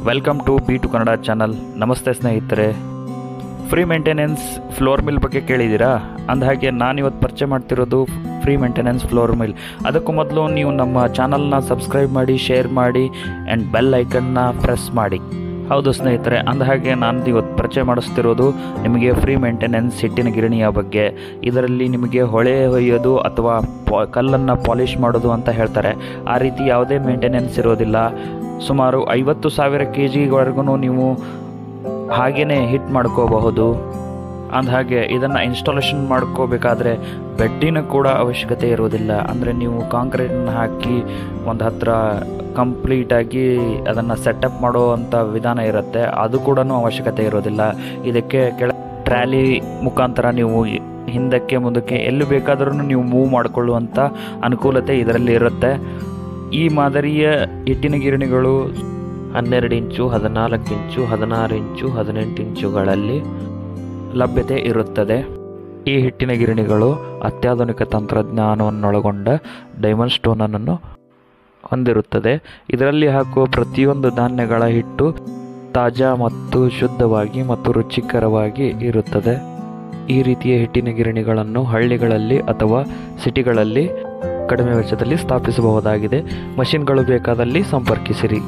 Welcome to B two Kannada channel. ನಮಸ್ತೆ ಸ್ನೇಹಿತರೆ. Free maintenance floor mill ಬಗ್ಗೆ ಕೇಳಿದ್ದೀರಾ? ಅಂದಹಾಗೆ ನಾನಿವತ್ತು ಪರಿಚಯ ಮಾಡ್ತಿರೋದು ಫ್ರೀ ಮೇಂಟೆನೆನ್ಸ್ ಫ್ಲೋರ್ ಮಿಲ್. ಅದಕ್ಕೂ ಮೊದಲು ನೀವು ನಮ್ಮ ಚಾನಲ್ನ ಸಬ್ಸ್ಕ್ರೈಬ್ ಮಾಡಿ, ಶೇರ್ ಮಾಡಿ ಆ್ಯಂಡ್ ಬೆಲ್ ಐಕನ್ನ ಪ್ರೆಸ್ ಮಾಡಿ. ಹೌದು ಸ್ನೇಹಿತರೆ, ಅಂದಹಾಗೆ ನಾನು ಇವತ್ತು ಪರಿಚಯ ಮಾಡಿಸ್ತಿರೋದು ನಿಮಗೆ ಫ್ರೀ ಮೇಂಟೆನೆನ್ಸ್ ಹಿಟ್ಟಿನ ಗಿರಣಿಯ ಬಗ್ಗೆ. ಇದರಲ್ಲಿ ನಿಮಗೆ ಹೊಳೆ ಹೊಯ್ಯೋದು ಅಥವಾ ಕಲ್ಲನ್ನು ಪಾಲಿಷ್ ಮಾಡೋದು ಅಂತ ಹೇಳ್ತಾರೆ. ಆ ರೀತಿ ಯಾವುದೇ ಮೇಂಟೆನೆನ್ಸ್ ಇರೋದಿಲ್ಲ. ಸುಮಾರು 50,000 kgವರೆಗೂ ನೀವು ಹಾಗೇ ಹಿಟ್ ಮಾಡ್ಕೋಬಹುದು. ಅಂದಹಾಗೆ ಇದನ್ನು ಇನ್ಸ್ಟಾಲೇಷನ್ ಮಾಡ್ಕೋಬೇಕಾದ್ರೆ ಬೆಡ್ಡಿನ ಕೂಡ ಅವಶ್ಯಕತೆ ಇರೋದಿಲ್ಲ. ಅಂದರೆ ನೀವು ಕಾಂಕ್ರೀಟನ್ನು ಹಾಕಿ ಒಂದು ಹತ್ರ ಕಂಪ್ಲೀಟಾಗಿ ಅದನ್ನು ಸೆಟಪ್ ಮಾಡುವಂಥ ವಿಧಾನ ಇರುತ್ತೆ, ಅದು ಕೂಡ ಅವಶ್ಯಕತೆ ಇರೋದಿಲ್ಲ. ಇದಕ್ಕೆ ಟ್ರ್ಯಾಲಿ ಮುಖಾಂತರ ನೀವು ಹಿಂದಕ್ಕೆ ಮುಂದಕ್ಕೆ ಎಲ್ಲಿ ಬೇಕಾದ್ರೂ ನೀವು ಮೂವ್ ಮಾಡಿಕೊಳ್ಳುವಂಥ ಅನುಕೂಲತೆ ಇದರಲ್ಲಿ ಇರುತ್ತೆ. ಈ ಮಾದರಿಯ ಹಿಟ್ಟಿನ ಗಿರಣಿಗಳು 12 ಇಂಚು, 14 ಇಂಚು, 16 ಇಂಚು, 18 ಇಂಚುಗಳಲ್ಲಿ ಲಭ್ಯತೆ ಇರುತ್ತದೆ. ಈ ಹಿಟ್ಟಿನ ಗಿರಣಿಗಳು ಅತ್ಯಾಧುನಿಕ ತಂತ್ರಜ್ಞಾನವನ್ನೊಳಗೊಂಡ ಡೈಮಂಡ್ ಸ್ಟೋನನ್ನು ಹೊಂದಿರುತ್ತದೆ. ಇದರಲ್ಲಿ ಹಾಕುವ ಪ್ರತಿಯೊಂದು ಧಾನ್ಯಗಳ ಹಿಟ್ಟು ತಾಜಾ ಮತ್ತು ಶುದ್ಧವಾಗಿ ಮತ್ತು ರುಚಿಕರವಾಗಿ ಇರುತ್ತದೆ. ಈ ರೀತಿಯ ಹಿಟ್ಟಿನ ಗಿರಣಿಗಳನ್ನು ಹಳ್ಳಿಗಳಲ್ಲಿ ಅಥವಾ ಸಿಟಿಗಳಲ್ಲಿ ಕಡಿಮೆ ವೆಚ್ಚದಲ್ಲಿ ಸ್ಥಾಪಿಸಬಹುದಾಗಿದೆ. ಮಷಿನ್ಗಳು ಬೇಕಾದಲ್ಲಿ ಸಂಪರ್ಕಿಸಿರಿ.